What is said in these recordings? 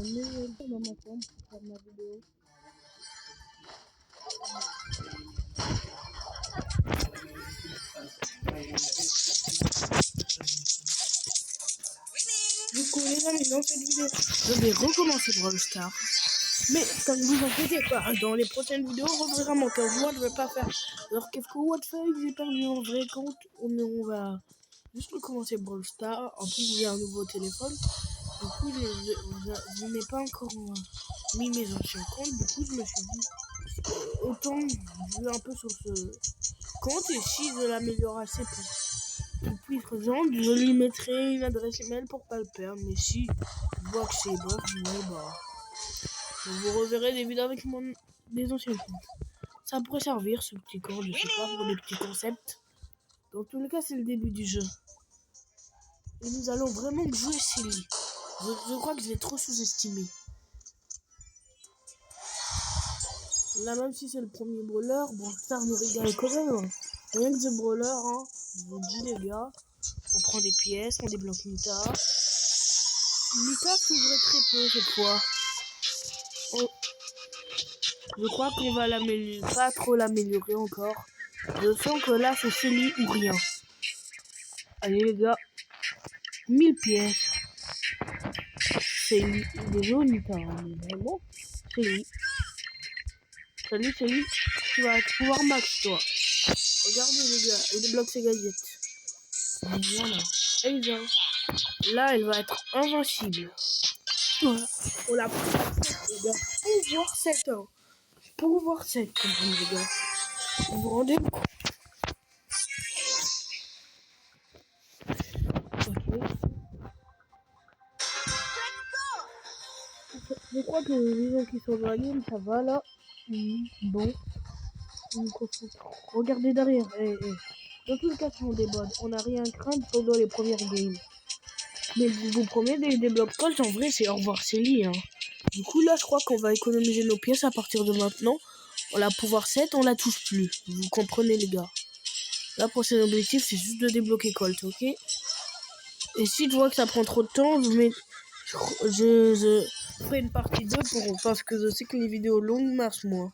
dans ma chambre pour faire ma vidéo. Du coup les amis, dans cette vidéo, je vais recommencer Brawl Stars. Mais comme vous inquiétez pas, dans les prochaines vidéos, vraiment, comme moi, je vais pas faire. Alors qu'est-ce que what fait, j'ai perdu mon vrai compte. Mais on va juste recommencer Brawl Stars. En plus, j'ai un nouveau téléphone. Du coup, je n'ai pas encore mis mes anciens comptes. Du coup, je me suis dit, autant jouer un peu sur ce compte. Et si je l'améliore assez pour qu'il puisse rejoindre, je lui mettrai une adresse email pour pas le perdre. Mais si je vois que c'est bon, bah. Vous reverrez des vidéos avec des anciens comptes. Ça pourrait servir ce petit compte, je sais pas, pour des petits concepts. Dans tous les cas, c'est le début du jeu. Et nous allons vraiment jouer Shelly. Je crois que je l'ai trop sous-estimé. Là, même si c'est le premier brawler, bon, ça me régale quand même. Hein. Rien que ce brawler, hein, je vous dis les gars, on prend des pièces, on débloque Nita. Nita s'ouvrait très peu cette fois. Je crois qu'on va l'améliorer, pas trop l'améliorer encore. Je sens que là, c'est Shelly ou rien. Allez les gars, 1000 pièces. Shelly, désolé Nita, mais vraiment, Shelly. Salut Shelly, tu vas pouvoir max toi. Regardez les gars, elle débloque ses gadgets. Voilà. Elsa, là elle va être invincible. Voilà. On l'a pris les gars. Pouvoir 7 ans. Pouvoir 7 comme les gars. Vous vous rendez compte? Ok. Je crois que les gens qui sont éloignés, ça va là. Bon. Regardez derrière. Dans tous les cas, si on débat, on n'a rien à craindre pendant les premières games. Mais je vous promets, des blocs calls, en vrai, c'est au revoir Shelly. Hein. Du coup, là, je crois qu'on va économiser nos pièces à partir de maintenant. On la pouvoir 7, on la touche plus. Vous comprenez, les gars. Là, prochain objectif, c'est juste de débloquer Colt, ok? Et si je vois que ça prend trop de temps, je ferai une partie 2 parce que je sais que les vidéos longues marchent moins.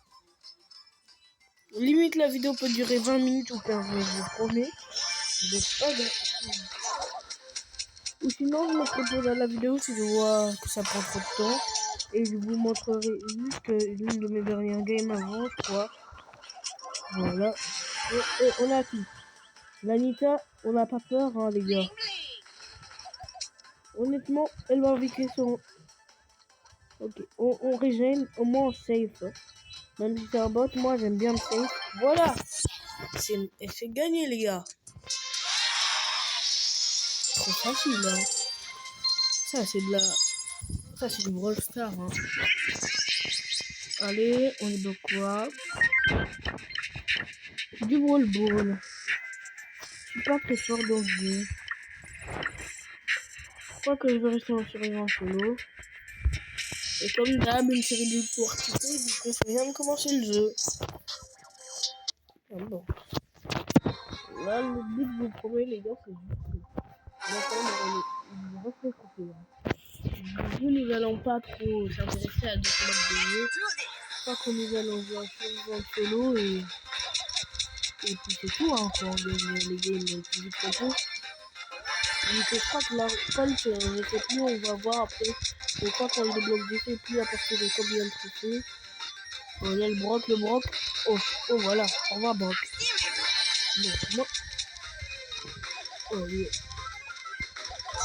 Limite, la vidéo peut durer 20 minutes ou 15 minutes, je vous promets. Ou sinon, je me propose à la vidéo si je vois que ça prend trop de temps. Et je vous montrerai juste l'une de mes dernières games avant, je crois. Voilà. Et on a tout. L'Anita, on n'a pas peur, hein, les gars. Honnêtement, elle va éviter son... Ok, on régène, au moins on safe. Même si c'est un bot, moi j'aime bien le safe. Voilà. C'est gagné, les gars. Trop facile, hein. Ça, c'est de la... Ça, c'est du Brawl Stars, hein. Allez, on est de quoi? Du Brawl Ball. Je suis pas très fort dans le jeu. Je crois que je vais rester en survivant solo. Et comme d'hab, une série de victoires quittées, vu que je viens de commencer le jeu. Ah bon. Là, le but, je vous promets, les gars, c'est juste... Maintenant, on va rester coupé. Du coup, nous allons pas trop s'intéresser à d'autres modes de jeu. Je crois que nous allons jouer en survivant solo et puis c'est tout, hein, pour gagner les games le plus vite possible. Donc je crois que la Colt, je sais plus, on va voir après. Je crois qu'on débloque des faits plus à partir de combien de trophées. Oh, là, le Brock. Oh, voilà, au revoir Brock. Bon, non. Oh, oui.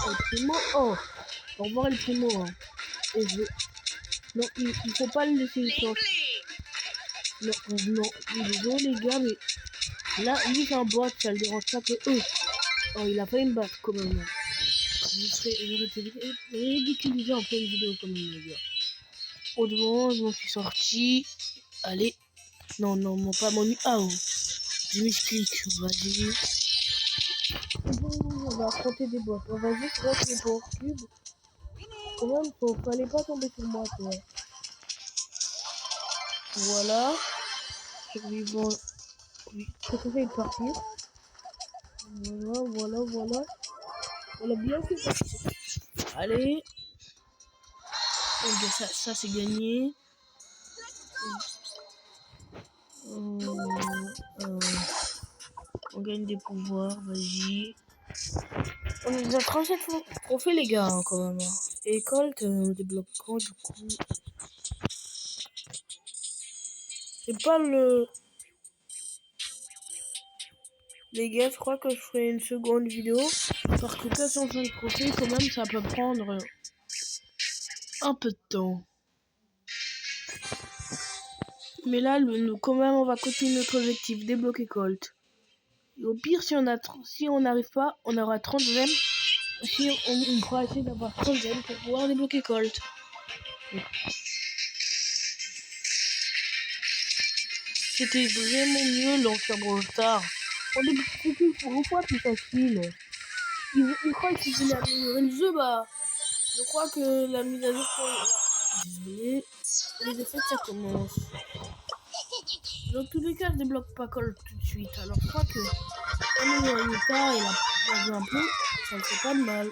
El Primo, oh, au revoir El Primo. Hein. Et je... Non, il faut pas le laisser une chance. Non, désolé les gars, mais là, lui c'est un bot, ça le dérange pas que eux. Oh, il a pas une battre quand même. J'aurais été ridiculisé en pleine vidéo comme les gars. Au devant, je m'en suis sorti. Allez. Non, pas mon... Ah, oh. Je m'explique. Vas-y. Bon, on va affronter des bots. On va juste mettre les power cubes. Quand même, fallait pas tomber sur moi, toi. Voilà. Survivant. Oui, ça fait de partir. Voilà. On a bien fait partir. Allez. Donc ça c'est gagné. On gagne des pouvoirs, vas-y. On a déjà 37 trophées les gars hein, quand même. Et Colt, on débloque quand du coup? C'est pas le... Les gars, je crois que je ferai une seconde vidéo. Parce que 405 trophées quand même, ça peut prendre un peu de temps. Mais là, quand même, on va continuer notre objectif, débloquer Colt. Et au pire, si on n'arrive pas, on aura 30 gemmes. Si on pourra essayer d'avoir 30 gemmes pour pouvoir débloquer Colt. C'était vraiment mieux l'ancien Brawl Stars. On débloque pour une fois plus facile. Il croit qu'il voulait améliorer le jeu, bah... Je crois que la mise à jour pour... Désolé. Les effets, ça commence. Dans tous les cas, je débloque pas Colt tout de suite. Alors je crois que améliorer Nita et la jouer un peu, ça ne fait pas de mal.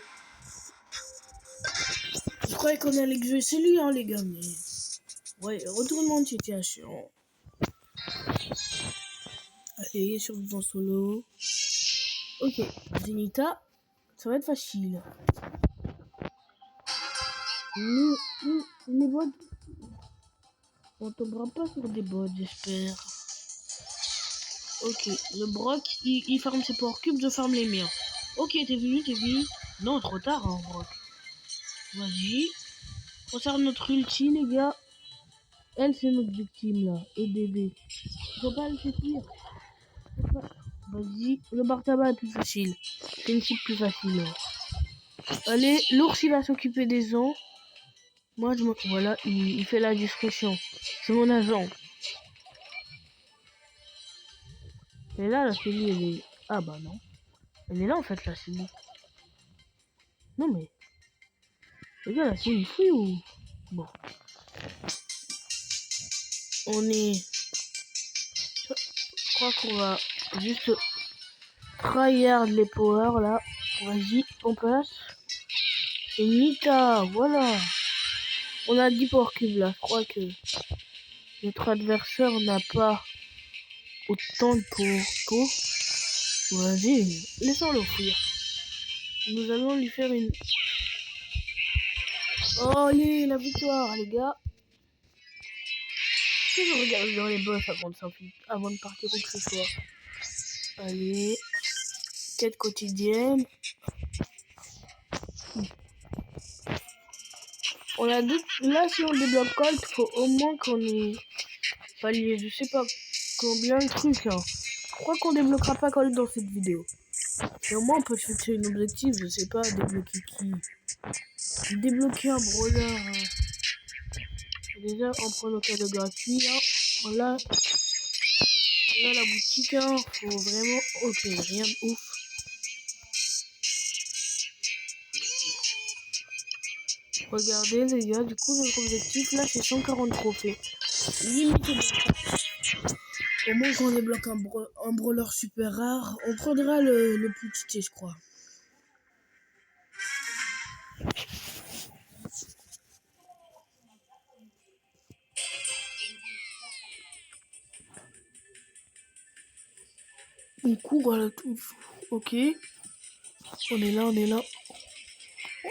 Je croyais qu'on allait jouer celui, hein, les gars, mais... Ouais, retournement de situation. Allez, survivant solo. Ok, Zenita, ça va être facile. Les bots... On tombera pas sur des bots, j'espère. Ok, le Brock, il farme ses power cubes, je farme les miens. Ok, t'es vu. Non, trop tard, hein, Brock. Vas-y. On sort notre ulti, les gars. Elle, c'est notre victime, là. EDV. Faut pas le faire fuir. Vas-y. Le bar tabac est plus facile. C'est une cible plus facile. Allez, l'ours, il va s'occuper des ans. Moi, voilà, il fait la discrétion. C'est mon agent. Et là, la cellule, elle est... Ah bah non. Elle est là, en fait, la cellule. Non, mais... Les gars, là, c'est une fille ou... Bon. On est... Je crois qu'on va juste tryhard les powers, là. Vas-y, on passe. C'est Nita, voilà. On a 10 power cubes, là. Je crois que notre adversaire n'a pas autant de power. Vas-y, laissons-le fuir. Nous allons lui faire une... Oh, allez, la victoire, les gars. Je regarde dans les boss avant de partir où que ce soit. Allez. Quête quotidienne. On a deux... Là, si on débloque Colt, faut au moins qu'on ait pallié, je sais pas combien de trucs. Hein. Je crois qu'on débloquera pas Colt dans cette vidéo. Et au moins, on peut se fixer un objectif, je sais pas, débloquer qui. Débloquer un brawler. Déjà, on prend le cadeau gratuit, là. Voilà. Là, la boutique, hein, faut vraiment... Ok, rien de ouf. Regardez, les gars, du coup, notre objectif, là, c'est 140 trophées. Limite. Au moins, quand on débloque un brawler super rare, on prendra le plus cheaté, je crois. On court à la touche. Ok. On est là.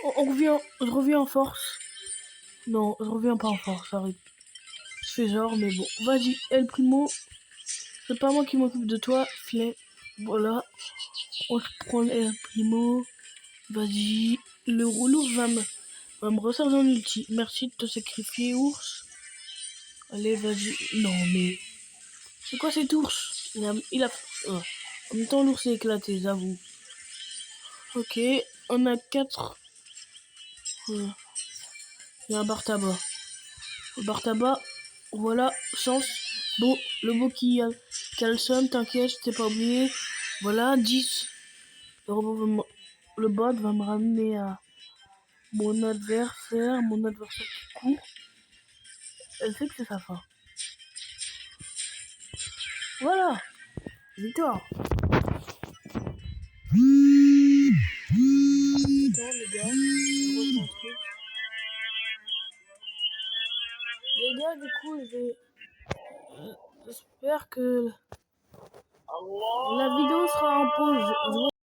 Je reviens en force. Non, je reviens pas en force, arrête. Je fais genre, mais bon. Vas-y, El Primo. C'est pas moi qui m'occupe de toi, filet. Voilà. On se prend El Primo. Vas-y. Le rouleau va me resservir en ulti. Merci de te sacrifier, ours. Allez, vas-y. Non, mais... C'est quoi cet ours? Il a... Oh. En même temps, l'ours est éclaté, j'avoue. Ok, on a 4. Il y a un bar tabac. Le bar tabac, voilà, chance. Bon, le beau qui a le seum, t'inquiète, je t'ai pas oublié. Voilà, 10. Le bot va me ramener à mon adversaire qui court. Elle sait que c'est sa fin. Voilà, victoire. Attends les gars, je vais Les gars, du coup, j'espère que la vidéo sera en pause.